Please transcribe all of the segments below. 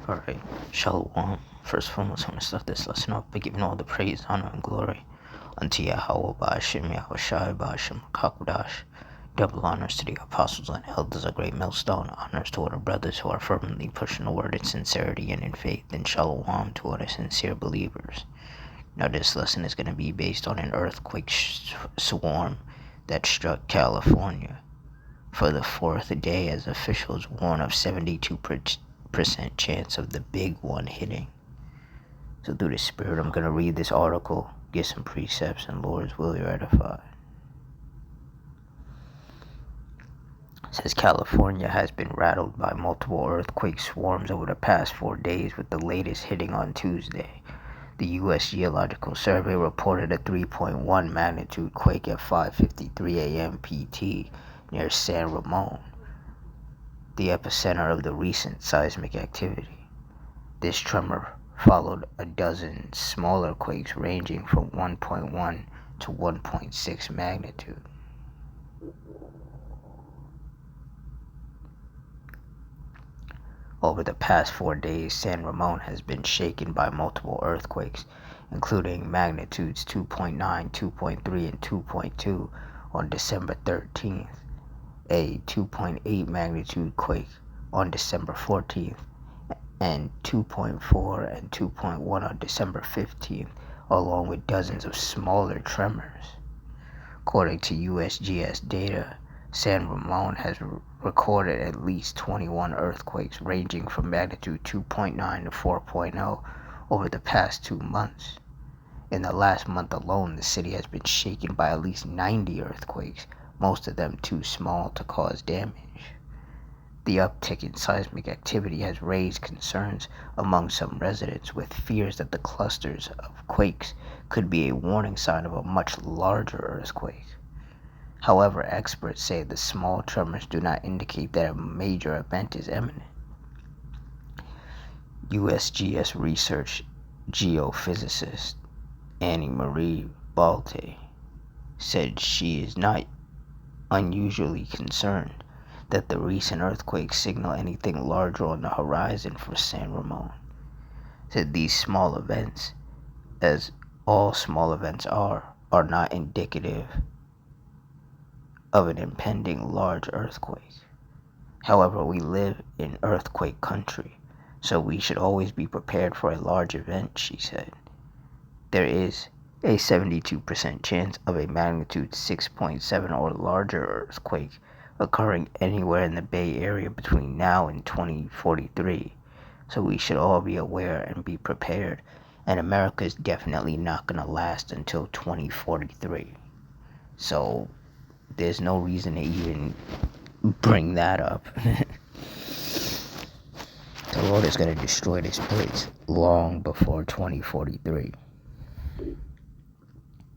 Alright, Shalom. First and foremost, I want to start this lesson off by giving all the praise, honor, and glory unto Yahweh, Ba'ashem, Yahweh Shai, Ba'ashem, Kakudash. Double honors to the apostles and elders, a great millstone. Honors to all the brothers who are firmly pushing the word in sincerity and in faith. And Shalom to all the sincere believers. Now, this lesson is going to be based on an earthquake swarm that struck California for the fourth day, as officials warn of 72% chance of the big one hitting. So through the Spirit, I'm going to read this article, get some precepts, and Lord's will you're edified. It says California has been rattled by multiple earthquake swarms over the past 4 days, with the latest hitting on Tuesday. The U.S. Geological Survey reported a 3.1 magnitude quake at 5:53 a.m. PT near San Ramon, the epicenter of the recent seismic activity. This tremor followed a dozen smaller quakes ranging from 1.1 to 1.6 magnitude. Over the past 4 days, San Ramon has been shaken by multiple earthquakes, including magnitudes 2.9, 2.3, and 2.2 on December 13th, a 2.8 magnitude quake on December 14th, and 2.4 and 2.1 on December 15th, along with dozens of smaller tremors. According to USGS data, San Ramon has recorded at least 21 earthquakes ranging from magnitude 2.9 to 4.0 over the past 2 months. In the last month alone, the city has been shaken by at least 90 earthquakes, most of them too small to cause damage. The uptick in seismic activity has raised concerns among some residents, with fears that the clusters of quakes could be a warning sign of a much larger earthquake. However, experts say the small tremors do not indicate that a major event is imminent. USGS research geophysicist Annie Marie Balte said she is not unusually concerned that the recent earthquakes signal anything larger on the horizon for San Ramon. Said these small events, as all small events are not indicative of an impending large earthquake. However, we live in earthquake country, so we should always be prepared for a large event, she said. There is a 72% chance of a magnitude 6.7 or larger earthquake occurring anywhere in the Bay Area between now and 2043, so we should all be aware and be prepared, and America is definitely not going to last until 2043. So there's no reason to even bring that up. The Lord is going to destroy this place long before 2043.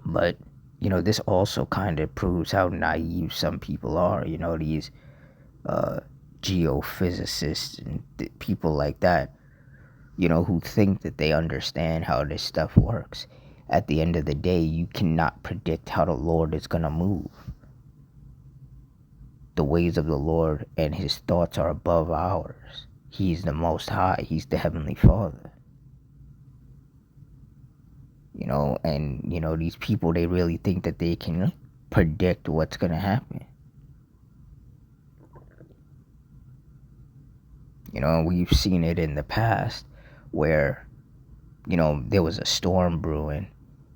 But, this also kind of proves how naive some people are. These geophysicists and people like that, who think that they understand how this stuff works. At the end of the day, you cannot predict how the Lord is going to move. The ways of the Lord and his thoughts are above ours. He's the Most High. He's the Heavenly Father. And these people, they really think that they can predict what's going to happen. We've seen it in the past where, there was a storm brewing,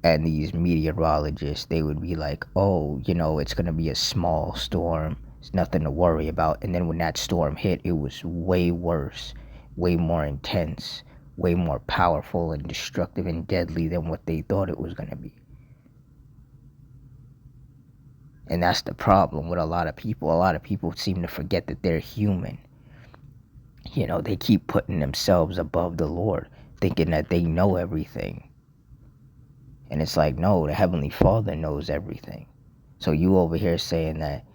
and these meteorologists, they would be like, oh, it's going to be a small storm. It's nothing to worry about. And then when that storm hit, it was way worse, way more intense, way more powerful and destructive and deadly than what they thought it was going to be. And that's the problem with a lot of people. A lot of people seem to forget that they're human. They keep putting themselves above the Lord, thinking that they know everything. And it's like, no, the Heavenly Father knows everything. So you over here saying that,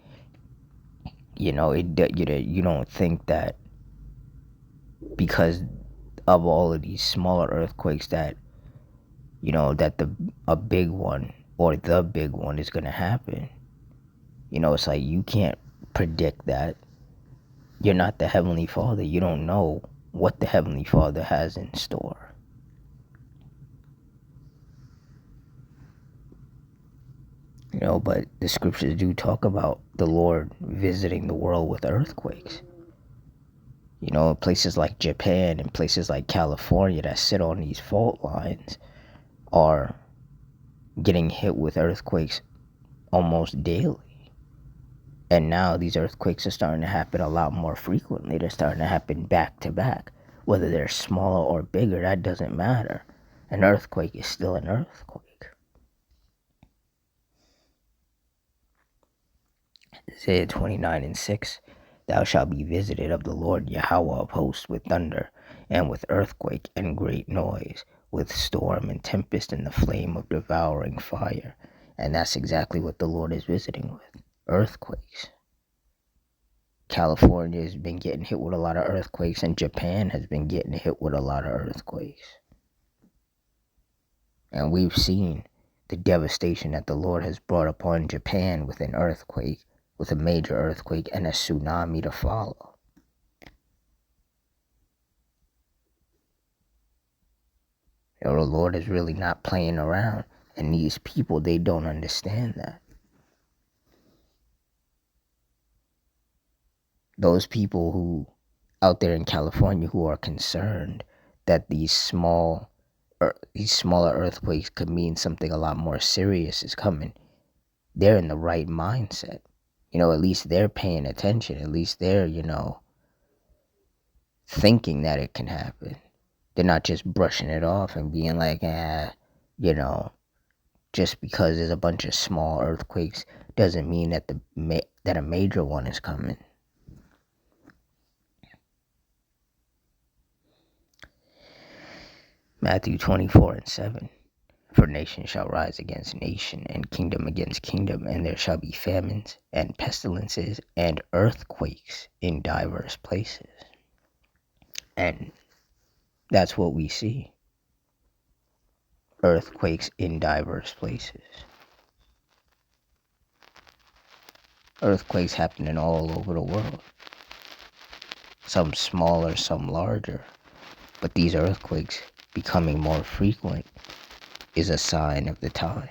you don't think that because of all of these smaller earthquakes that, that a big one or the big one is going to happen. It's like you can't predict that. You're not the Heavenly Father. You don't know what the Heavenly Father has in store. But the scriptures do talk about the Lord visiting the world with earthquakes. Places like Japan and places like California that sit on these fault lines are getting hit with earthquakes almost daily. And now these earthquakes are starting to happen a lot more frequently. They're starting to happen back to back. Whether they're smaller or bigger, that doesn't matter. An earthquake is still an earthquake. Isaiah 29:6, Thou shalt be visited of the Lord Yahweh of hosts with thunder, and with earthquake and great noise, with storm and tempest and the flame of devouring fire. And that's exactly what the Lord is visiting with. Earthquakes. California has been getting hit with a lot of earthquakes, and Japan has been getting hit with a lot of earthquakes. And we've seen the devastation that the Lord has brought upon Japan with an earthquake, with a major earthquake and a tsunami to follow. The Lord is really not playing around, and these people, they don't understand that. Those people who out there in California who are concerned that these smaller earthquakes could mean something a lot more serious is coming, they're in the right mindset. At least they're paying attention. At least they're, thinking that it can happen. They're not just brushing it off and being like, just because there's a bunch of small earthquakes doesn't mean that that a major one is coming. Matthew 24:7. For nation shall rise against nation, and kingdom against kingdom, and there shall be famines, and pestilences, and earthquakes in diverse places. And that's what we see. Earthquakes in diverse places. Earthquakes happening all over the world. Some smaller, some larger. But these earthquakes becoming more frequent is a sign of the times.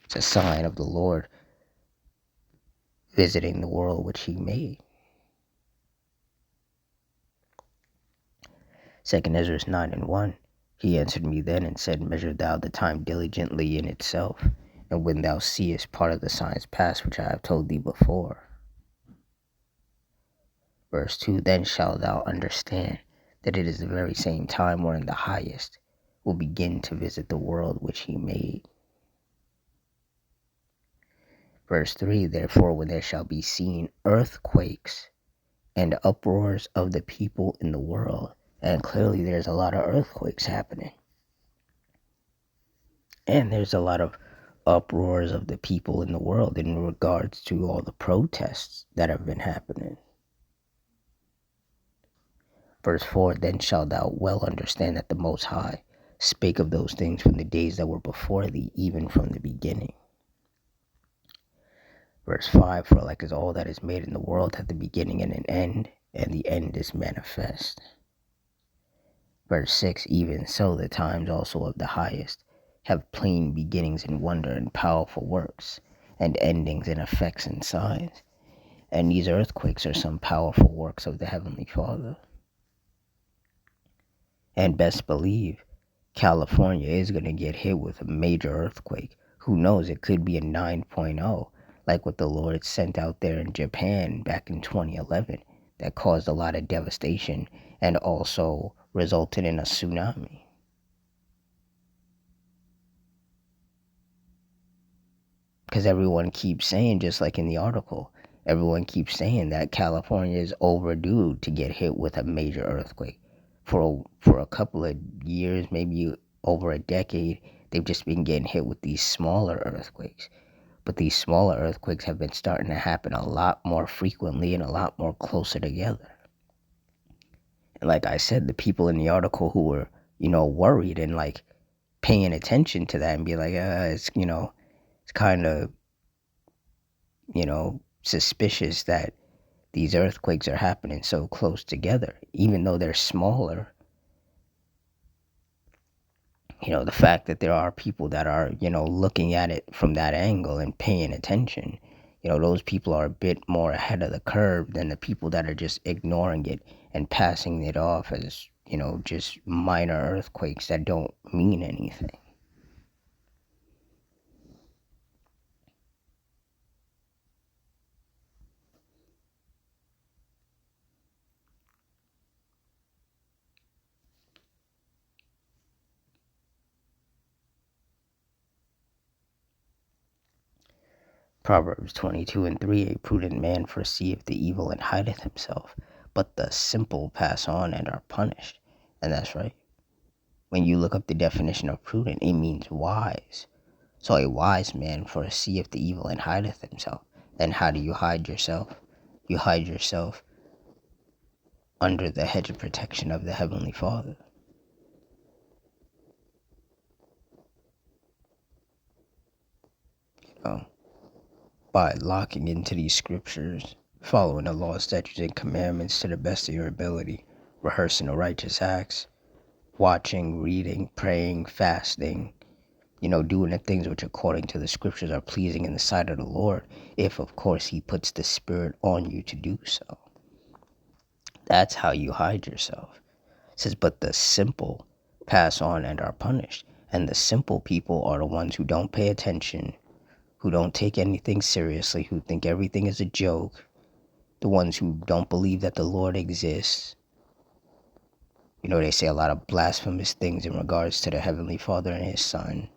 It's a sign of the Lord visiting the world which he made. 2 Ezra 9:1. He answered me then and said, Measure thou the time diligently in itself, and when thou seest part of the signs pass which I have told thee before. Verse 2, Then shalt thou understand that it is the very same time wherein the highest will begin to visit the world which he made. Verse 3, Therefore when there shall be seen earthquakes and uproars of the people in the world, and clearly there's a lot of earthquakes happening. And there's a lot of uproars of the people in the world in regards to all the protests that have been happening. Verse 4, Then shalt thou well understand that the Most High spake of those things from the days that were before thee, even from the beginning. Verse 5, For like as all that is made in the world hath a beginning and an end, and the end is manifest. Verse 6, Even so the times also of the highest have plain beginnings in wonder and powerful works, and endings in effects and signs. And these earthquakes are some powerful works of the Heavenly Father. And best believe, California is going to get hit with a major earthquake. Who knows, it could be a 9.0, like what the Lord sent out there in Japan back in 2011, that caused a lot of devastation and also resulted in a tsunami. Because everyone keeps saying, just like in the article, everyone keeps saying that California is overdue to get hit with a major earthquake. For a couple of years, maybe over a decade, they've just been getting hit with these smaller earthquakes. But these smaller earthquakes have been starting to happen a lot more frequently and a lot more closer together. And like I said, the people in the article who were, worried and like paying attention to that and be like, it's kind of, suspicious that these earthquakes are happening so close together, even though they're smaller. The fact that there are people that are, looking at it from that angle and paying attention, those people are a bit more ahead of the curve than the people that are just ignoring it and passing it off as, just minor earthquakes that don't mean anything. Proverbs 22:3, a prudent man foreseeth the evil and hideth himself, but the simple pass on and are punished. And that's right. When you look up the definition of prudent, it means wise. So a wise man foreseeth the evil and hideth himself. And how do you hide yourself? You hide yourself under the hedge of protection of the Heavenly Father. By locking into these scriptures, following the law, statutes, and commandments to the best of your ability, rehearsing the righteous acts, watching, reading, praying, fasting, doing the things which according to the scriptures are pleasing in the sight of the Lord, if of course he puts the Spirit on you to do so. That's how you hide yourself. It says, but the simple pass on and are punished. And the simple people are the ones who don't pay attention, who don't take anything seriously, who think everything is a joke, the ones who don't believe that the Lord exists. They say a lot of blasphemous things in regards to the Heavenly Father and His Son.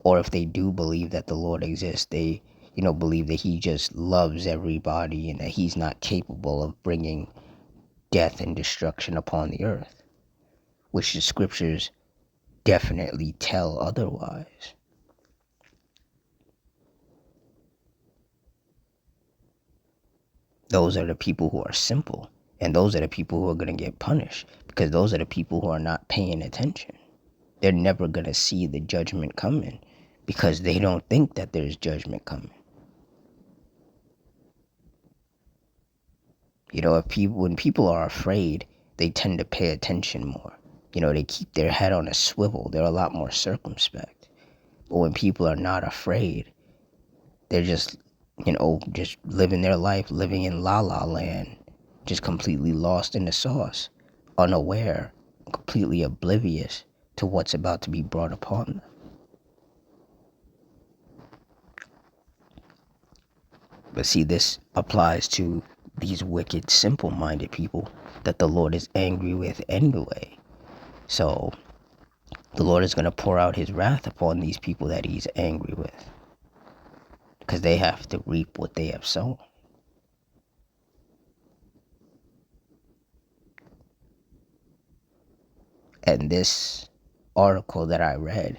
Or if they do believe that the Lord exists, they, believe that He just loves everybody and that He's not capable of bringing death and destruction upon the earth, which the scriptures definitely tell otherwise. Those are the people who are simple, and those are the people who are going to get punished, because those are the people who are not paying attention. They're never going to see the judgment coming because they don't think that there's judgment coming. When people are afraid, they tend to pay attention more. They keep their head on a swivel. They're a lot more circumspect. But when people are not afraid, they're just living their life, living in la la land, just completely lost in the sauce, unaware, completely oblivious to what's about to be brought upon them. But see, this applies to these wicked, simple-minded people that the Lord is angry with anyway. So the Lord is going to pour out His wrath upon these people that He's angry with, because they have to reap what they have sown. And this article that I read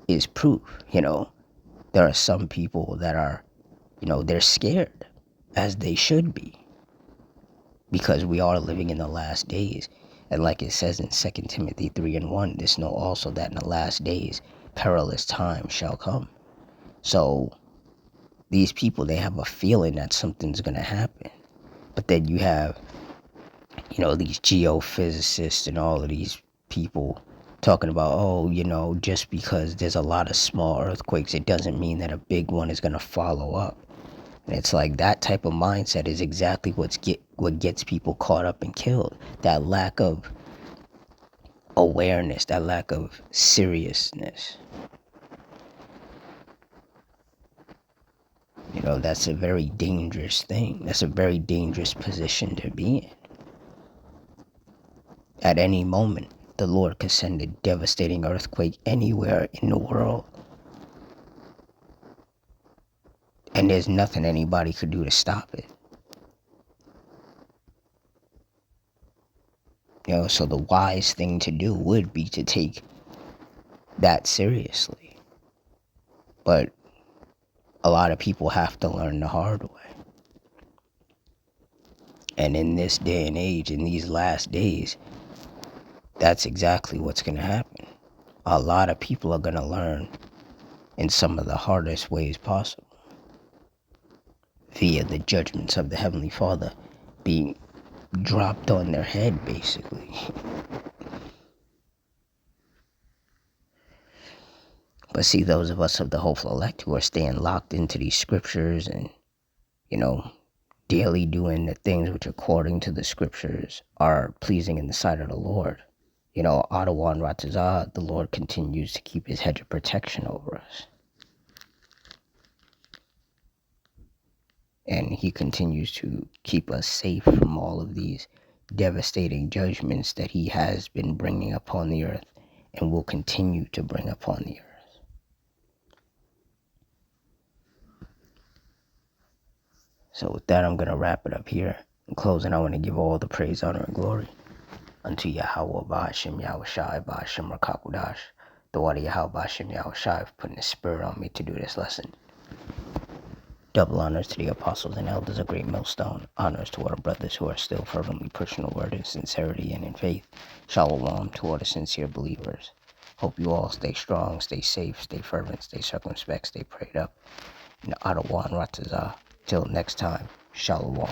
is proof. There are some people that are, they're scared, as they should be, because we are living in the last days. And like it says in 2 Timothy 3:1, this know also that in the last days perilous times shall come. So these people, they have a feeling that something's going to happen. But then you have, these geophysicists and all of these people talking about, just because there's a lot of small earthquakes, it doesn't mean that a big one is going to follow up. And it's like that type of mindset is exactly what gets people caught up and killed. That lack of awareness, that lack of seriousness. That's a very dangerous thing. That's a very dangerous position to be in. At any moment, the Lord could send a devastating earthquake anywhere in the world. And there's nothing anybody could do to stop it. So the wise thing to do would be to take that seriously. But a lot of people have to learn the hard way. And in this day and age, in these last days, that's exactly what's going to happen. A lot of people are going to learn in some of the hardest ways possible. via the judgments of the Heavenly Father being dropped on their head, basically. But see, those of us of the hopeful elect who are staying locked into these scriptures and, daily doing the things which according to the scriptures are pleasing in the sight of the Lord. Adawan Ratazah, the Lord continues to keep his hedge of protection over us. And he continues to keep us safe from all of these devastating judgments that he has been bringing upon the earth and will continue to bring upon the earth. So with that, I'm going to wrap it up here. In closing, I want to give all the praise, honor, and glory unto Yahweh, Ba'ashem, Yahushai, Ba'ashem, Rakakudash, the water Yahweh, Ba'ashem, Yahushai, for putting the spirit on me to do this lesson. Double honors to the apostles and elders of Great Millstone. Honors to all the brothers who are still fervently pushing the word in sincerity and in faith. Shalom to all the sincere believers. Hope you all stay strong, stay safe, stay fervent, stay circumspect, stay prayed up. And Adawan Ratazah. Till next time, Shalom.